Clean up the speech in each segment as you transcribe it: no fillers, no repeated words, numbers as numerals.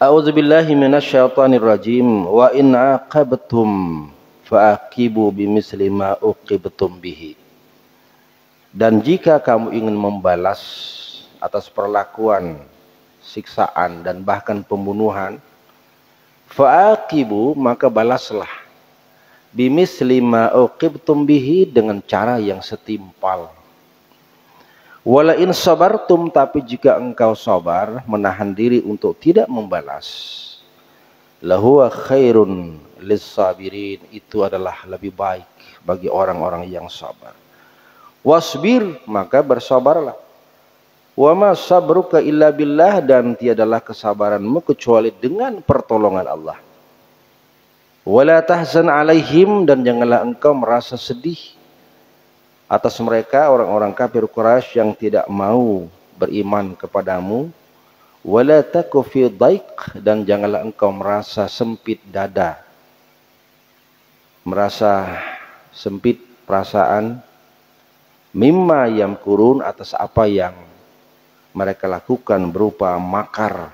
A'udzubillahi minasyaitonir rajim. Wa in aqabtum fa'aqibu bimisli ma uqibtum bihi. Dan jika kamu ingin membalas atas perlakuan, siksaan dan bahkan pembunuhan, fa'aqibu, maka balaslah bimisli ma uqibtum bihi, dengan cara yang setimpal. Wala in sabartum, tapi jika engkau sabar, menahan diri untuk tidak membalas, lahuwa khairun lissabirin, itu adalah lebih baik bagi orang-orang yang sabar. Wasbir, maka bersabarlah. Wa ma sabruka illa billah, dan tiadalah kesabaranmu kecuali dengan pertolongan Allah. Wala tahzan alaihim, dan janganlah engkau merasa sedih atas mereka, orang-orang kafir Quraisy yang tidak mau beriman kepadamu. Wala taku fi dhaik, dan janganlah engkau merasa sempit dada, merasa sempit perasaan, mimma yamkurun, atas apa yang mereka lakukan berupa makar,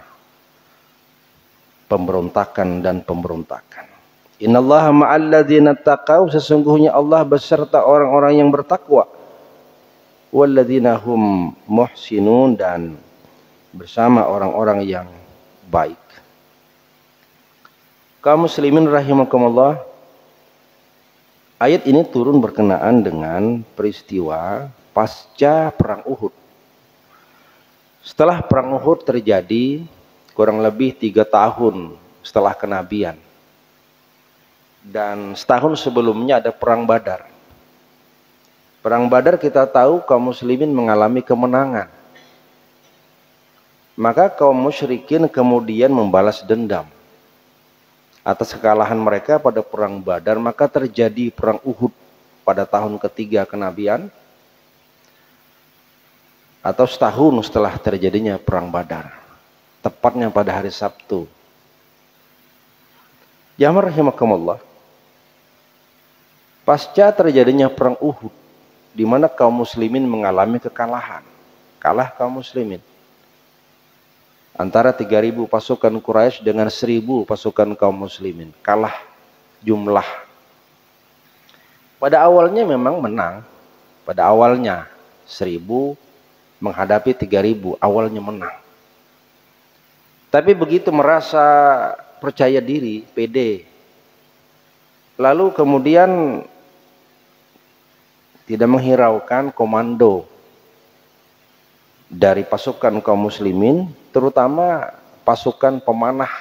pemberontakan dan pemberontakan. Innallaha ma'al ladzina taqaw, sesungguhnya Allah beserta orang-orang yang bertakwa. Walladzina hum muhsinun, dan bersama orang-orang yang baik. Kaum muslimin rahimakumullah, ayat ini turun berkenaan dengan peristiwa pasca perang Uhud. Setelah perang Uhud terjadi kurang lebih 3 tahun setelah kenabian. Dan setahun sebelumnya ada perang Badar. Perang Badar kita tahu kaum muslimin mengalami kemenangan. Maka kaum musyrikin kemudian membalas dendam atas kekalahan mereka pada perang Badar. Maka terjadi perang Uhud pada tahun ketiga kenabian, atau setahun setelah terjadinya perang Badar, tepatnya pada hari Sabtu. Jamaah rahimakumullah, pasca terjadinya perang Uhud, di mana kaum muslimin mengalami kekalahan, kalah kaum muslimin. Antara 3.000 pasukan Quraisy dengan 1.000 pasukan kaum muslimin, kalah jumlah. Pada awalnya memang menang, pada awalnya 1.000 menghadapi 3.000, awalnya menang. Tapi begitu merasa percaya diri, pede, lalu kemudian tidak menghiraukan komando dari pasukan kaum muslimin, terutama pasukan pemanah,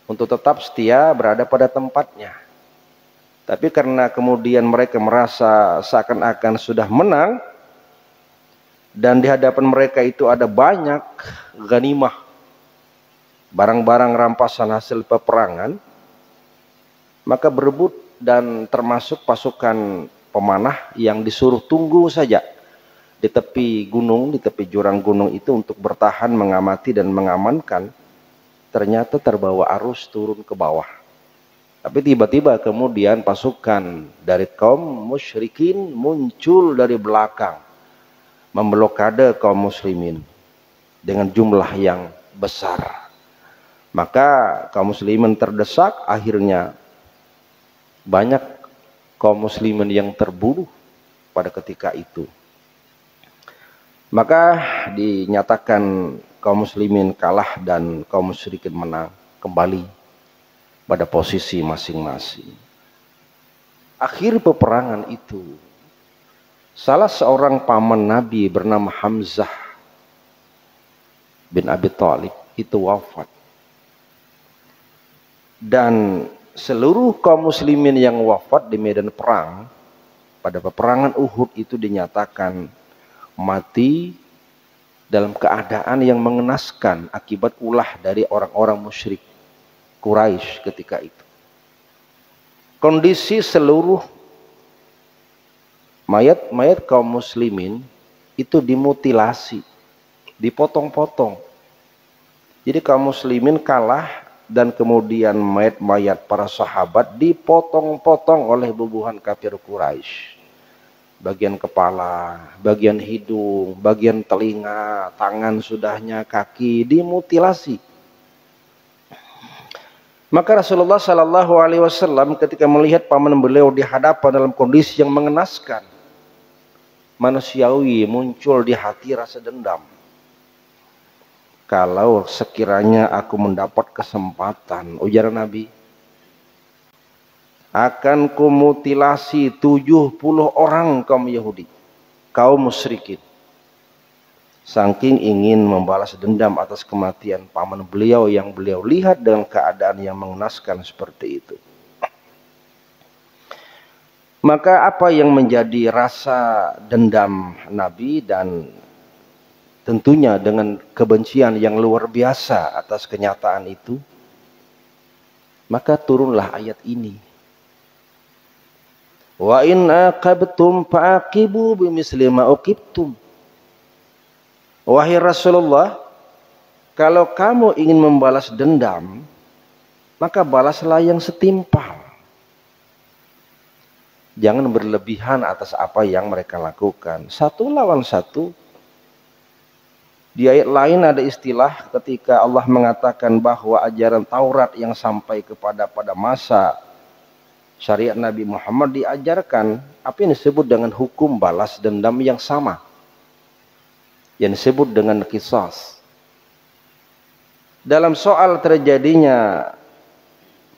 untuk tetap setia berada pada tempatnya. Tapi karena kemudian mereka merasa seakan-akan sudah menang, dan di hadapan mereka itu ada banyak ghanimah, barang-barang rampasan hasil peperangan, maka berebut, dan termasuk pasukan pemanah yang disuruh tunggu saja di tepi gunung, di tepi jurang gunung itu untuk bertahan, mengamati dan mengamankan, ternyata terbawa arus turun ke bawah. Tapi tiba-tiba kemudian pasukan dari kaum musyrikin muncul dari belakang, memblokade kaum muslimin dengan jumlah yang besar. Maka kaum muslimin terdesak, akhirnya banyak kaum muslimin yang terbunuh pada ketika itu. Maka dinyatakan kaum muslimin kalah dan kaum musyrikin menang, kembali pada posisi masing-masing. Akhir peperangan itu, salah seorang paman Nabi bernama Hamzah bin Abi Thalib itu wafat. Dan seluruh kaum muslimin yang wafat di medan perang pada peperangan Uhud itu dinyatakan mati dalam keadaan yang mengenaskan akibat ulah dari orang-orang musyrik Quraisy ketika itu. Kondisi seluruh mayat-mayat kaum muslimin itu dimutilasi, dipotong-potong. Jadi kaum muslimin kalah, dan kemudian mayat-mayat para sahabat dipotong-potong oleh bubuhan kafir Quraisy. Bagian kepala, bagian hidung, bagian telinga, tangan sudahnya, kaki dimutilasi. Maka Rasulullah Shallallahu Alaihi Wasallam ketika melihat paman beliau di hadapan dalam kondisi yang mengenaskan, manusiawi muncul di hati rasa dendam. Kalau sekiranya aku mendapat kesempatan, ujar Nabi, akan kumutilasi 70 orang kaum Yahudi, kaum musyrikin. Saking ingin membalas dendam atas kematian paman beliau yang beliau lihat dalam keadaan yang mengenaskan seperti itu. Maka apa yang menjadi rasa dendam Nabi, dan tentunya dengan kebencian yang luar biasa atas kenyataan itu, maka turunlah ayat ini. Wa in aqabtum fa'aqibu bimisli ma uqibtum. Wahai Rasulullah, kalau kamu ingin membalas dendam, maka balaslah yang setimpal. Jangan berlebihan atas apa yang mereka lakukan. Satu lawan satu. Di ayat lain ada istilah ketika Allah mengatakan bahwa ajaran Taurat yang sampai pada masa syariat Nabi Muhammad diajarkan apa yang disebut dengan hukum balas dendam yang sama, yang disebut dengan qisas. Dalam soal terjadinya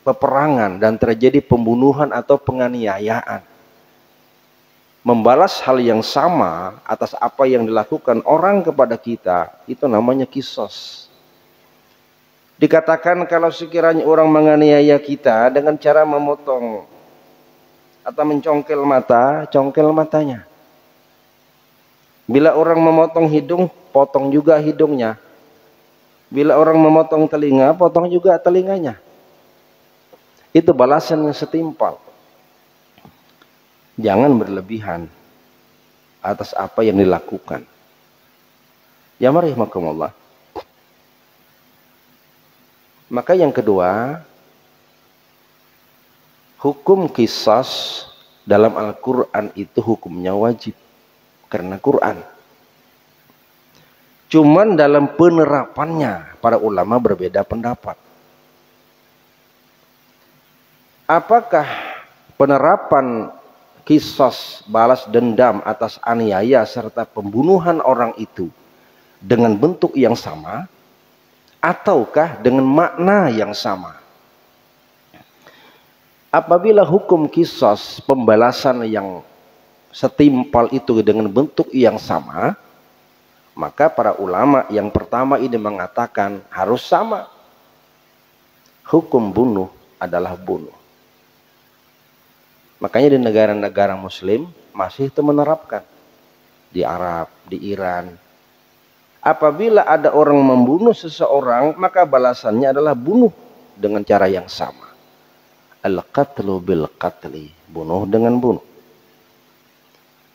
peperangan dan terjadi pembunuhan atau penganiayaan, membalas hal yang sama atas apa yang dilakukan orang kepada kita, itu namanya qisas. Dikatakan kalau sekiranya orang menganiaya kita dengan cara memotong atau mencongkel mata, congkel matanya. Bila orang memotong hidung, potong juga hidungnya. Bila orang memotong telinga, potong juga telinganya. Itu balasan yang setimpal. Jangan berlebihan atas apa yang dilakukan. Ya rahimakumullah. Maka yang kedua, hukum qisas dalam Al-Quran itu hukumnya wajib karena Quran. Cuman dalam penerapannya para ulama berbeda pendapat. Apakah penerapan qisas balas dendam atas aniaya serta pembunuhan orang itu dengan bentuk yang sama ataukah dengan makna yang sama? Apabila hukum qisas pembalasan yang setimpal itu dengan bentuk yang sama, maka para ulama yang pertama ini mengatakan harus sama. Hukum bunuh adalah bunuh. Makanya di negara-negara muslim masih itu menerapkan. Di Arab, di Iran. Apabila ada orang membunuh seseorang, maka balasannya adalah bunuh dengan cara yang sama. Al-qatlu bil qatli. Bunuh dengan bunuh.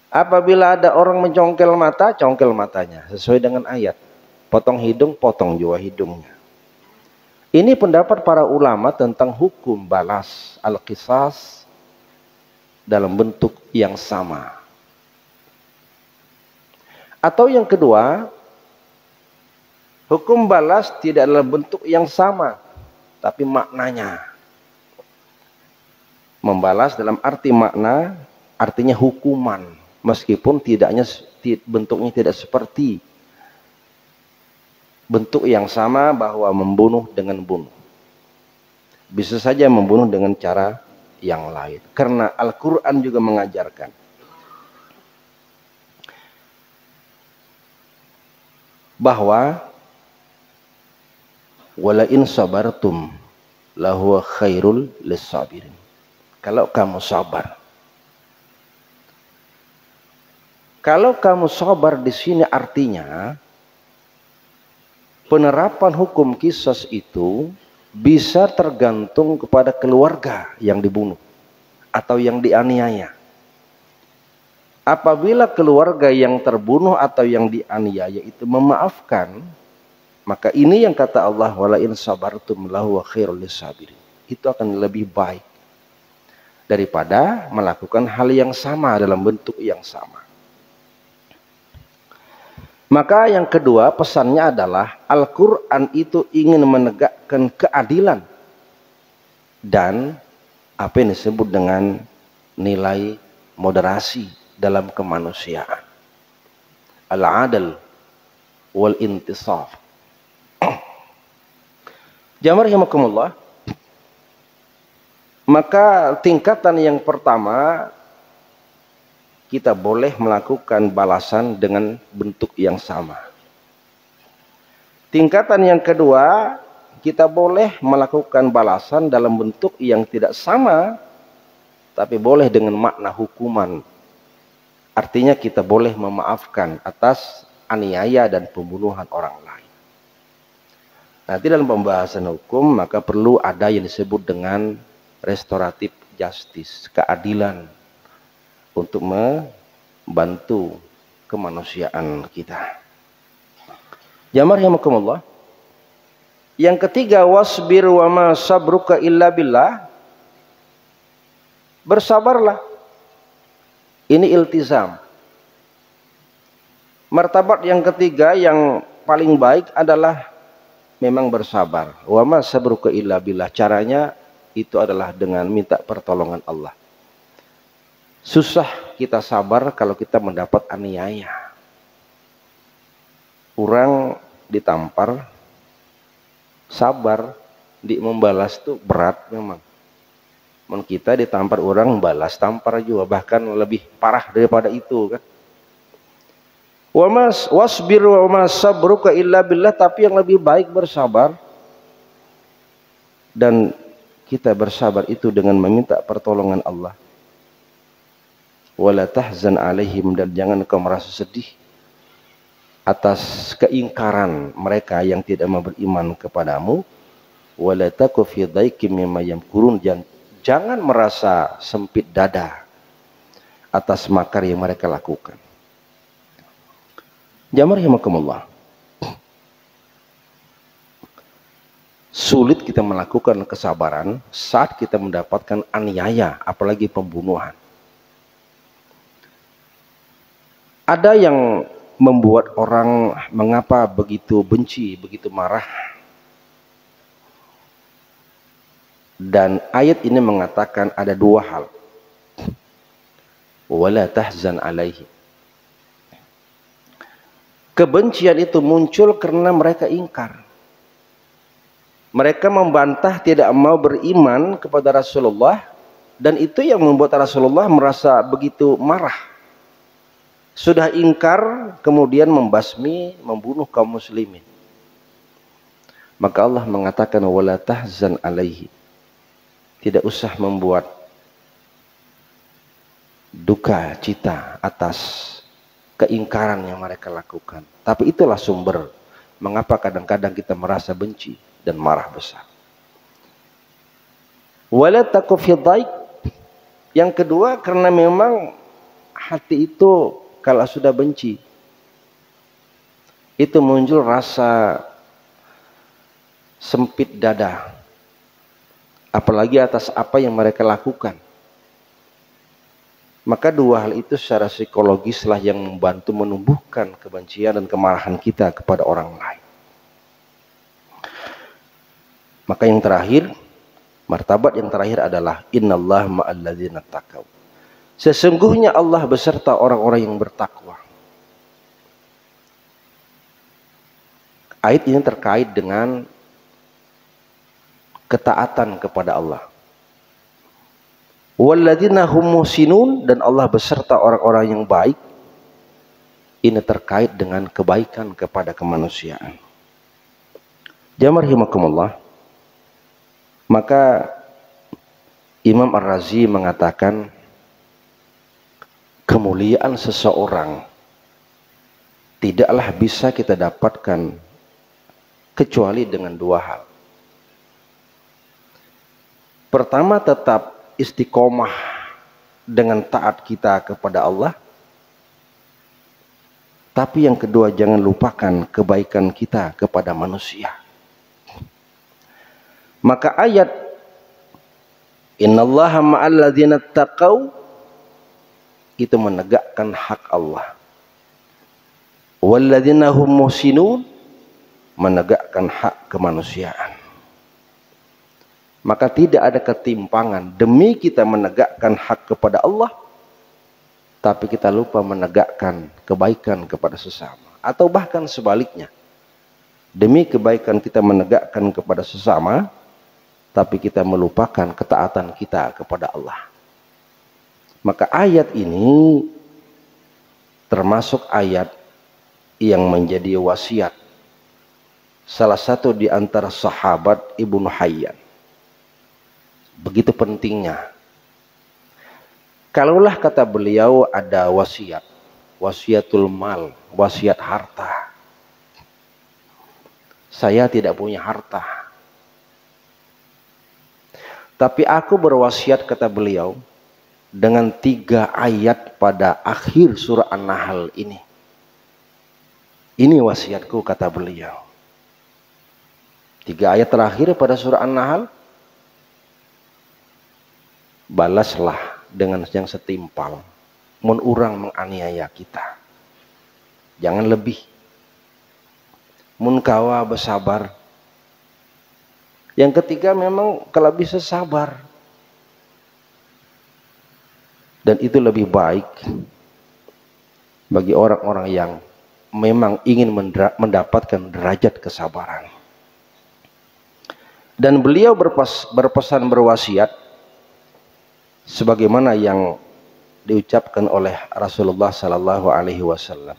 Apabila ada orang mencongkel mata, congkel matanya. Sesuai dengan ayat. Potong hidung, potong juga hidungnya. Ini pendapat para ulama tentang hukum balas al-qisas dalam bentuk yang sama. Atau yang kedua, hukum balas tidak dalam bentuk yang sama, tapi maknanya. Membalas dalam arti makna, artinya hukuman, meskipun bentuknya tidak seperti bentuk yang sama bahwa membunuh dengan bunuh. Bisa saja membunuh dengan cara yang lain. Karena Al-Quran juga mengajarkan bahwa wala in sabartum lahuwa khairul lissabirin. Kalau kamu sabar. Kalau kamu sabar di sini artinya penerapan hukum qisas itu bisa tergantung kepada keluarga yang dibunuh atau yang dianiaya. Apabila keluarga yang terbunuh atau yang dianiaya itu memaafkan, maka ini yang kata Allah wala in sabartum lahu khairul lisabirin. Itu akan lebih baik daripada melakukan hal yang sama dalam bentuk yang sama. Maka yang kedua pesannya adalah Al-Quran itu ingin menegakkan keadilan dan apa yang disebut dengan nilai moderasi dalam kemanusiaan. Al-adl wal intisaf. Jamaah rahimakumullah, maka tingkatan yang pertama kita boleh melakukan balasan dengan bentuk yang sama. Tingkatan yang kedua, kita boleh melakukan balasan dalam bentuk yang tidak sama, tapi boleh dengan makna hukuman. Artinya kita boleh memaafkan atas aniaya dan pembunuhan orang lain. Nanti dalam pembahasan hukum maka perlu ada yang disebut dengan restoratif justice, keadilan untuk membantu kemanusiaan kita. Jamaah rahimakumullah. Yang ketiga, wasbir wa ma sabruka illa billah. Bersabarlah. Ini iltizam. Martabat yang ketiga yang paling baik adalah memang bersabar. Wa ma sabruka illa billah. Caranya itu adalah dengan minta pertolongan Allah. Susah kita sabar kalau kita mendapat aniaya. Orang ditampar, sabar di membalas tuh berat memang. Kita ditampar orang balas tampar juga, bahkan lebih parah daripada itu kan. Wasbir wa ma sabruka illa billah, tapi yang lebih baik bersabar. Dan kita bersabar itu dengan meminta pertolongan Allah. Wala tahzan alaihim, dan jangan kau merasa sedih atas keingkaran mereka yang tidak mau beriman kepadamu. Wala taku fi dhaikim mimma yamkurun, jangan merasa sempit dada atas makar yang mereka lakukan. Jamaah rahimakumullah. Sulit kita melakukan kesabaran saat kita mendapatkan aniaya, apalagi pembunuhan. Ada yang membuat orang mengapa begitu benci, begitu marah. Dan ayat ini mengatakan ada dua hal. Wala tahzan alaihi. Kebencian itu muncul karena mereka ingkar. Mereka membantah, tidak mau beriman kepada Rasulullah, dan itu yang membuat Rasulullah merasa begitu marah. Sudah ingkar, kemudian membasmi, membunuh kaum muslimin. Maka Allah mengatakan wala tahzan alaihi. Tidak usah membuat duka cita atas keingkaran yang mereka lakukan. Tapi itulah sumber mengapa kadang-kadang kita merasa benci dan marah besar. Wala taku fi dhaik. Yang kedua, karena memang hati itu kalau sudah benci, itu muncul rasa sempit dada, apalagi atas apa yang mereka lakukan. Maka dua hal itu secara psikologislah yang membantu menumbuhkan kebencian dan kemarahan kita kepada orang lain. Maka yang terakhir, martabat yang terakhir adalah innallaha ma'al ladzina taqaw. Sesungguhnya Allah beserta orang-orang yang bertakwa. Ayat ini terkait dengan ketaatan kepada Allah. Walladzina hum muhsinun, dan Allah beserta orang-orang yang baik. Ini terkait dengan kebaikan kepada kemanusiaan. Jamaah rahimakumullah. Maka Imam Ar-Razi mengatakan kemuliaan seseorang tidaklah bisa kita dapatkan kecuali dengan dua hal. Pertama, tetap istiqomah dengan taat kita kepada Allah. Tapi yang kedua, jangan lupakan kebaikan kita kepada manusia. Maka ayat innallaha ma'al ladzina taqaw itu menegakkan hak Allah. Walladzina hum muhsinun menegakkan hak kemanusiaan. Maka tidak ada ketimpangan demi kita menegakkan hak kepada Allah, tapi kita lupa menegakkan kebaikan kepada sesama. Atau bahkan sebaliknya, demi kebaikan kita menegakkan kepada sesama, tapi kita melupakan ketaatan kita kepada Allah. Maka ayat ini termasuk ayat yang menjadi wasiat salah satu di antara sahabat Ibnu Hayyan. Begitu pentingnya. Kalaulah kata beliau ada wasiat, wasiatul mal, wasiat harta. Saya tidak punya harta. Tapi aku berwasiat, kata beliau, dengan 3 ayat pada akhir surah An-Nahl ini. Ini wasiatku, kata beliau. 3 ayat terakhir pada surah An-Nahl. Balaslah dengan yang setimpal, mun urang menganiaya kita, jangan lebih. Mun kawa bersabar. Yang ketiga memang kalau bisa sabar, dan itu lebih baik bagi orang-orang yang memang ingin mendapatkan derajat kesabaran. Dan beliau berpesan, berwasiat sebagaimana yang diucapkan oleh Rasulullah sallallahu alaihi wasallam.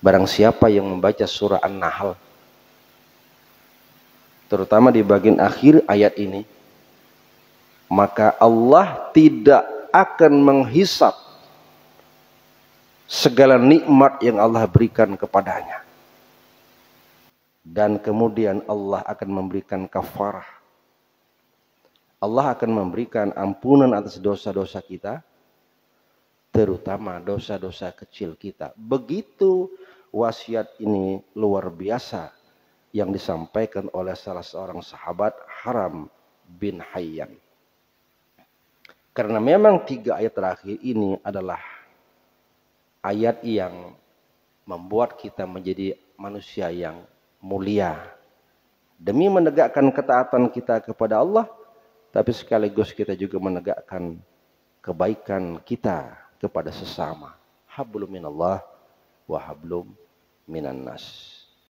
Barang siapa yang membaca surah An-Nahl, terutama di bagian akhir ayat ini, maka Allah tidak akan menghisap segala nikmat yang Allah berikan kepadanya. Dan kemudian Allah akan memberikan kafarah. Allah akan memberikan ampunan atas dosa-dosa kita, terutama dosa-dosa kecil kita. Begitu wasiat ini luar biasa yang disampaikan oleh salah seorang sahabat, Haram bin Hayyan. Karena memang 3 ayat terakhir ini adalah ayat yang membuat kita menjadi manusia yang mulia. Demi menegakkan ketaatan kita kepada Allah, tapi sekaligus kita juga menegakkan kebaikan kita kepada sesama. Hablum minallah wa hablum minan nas.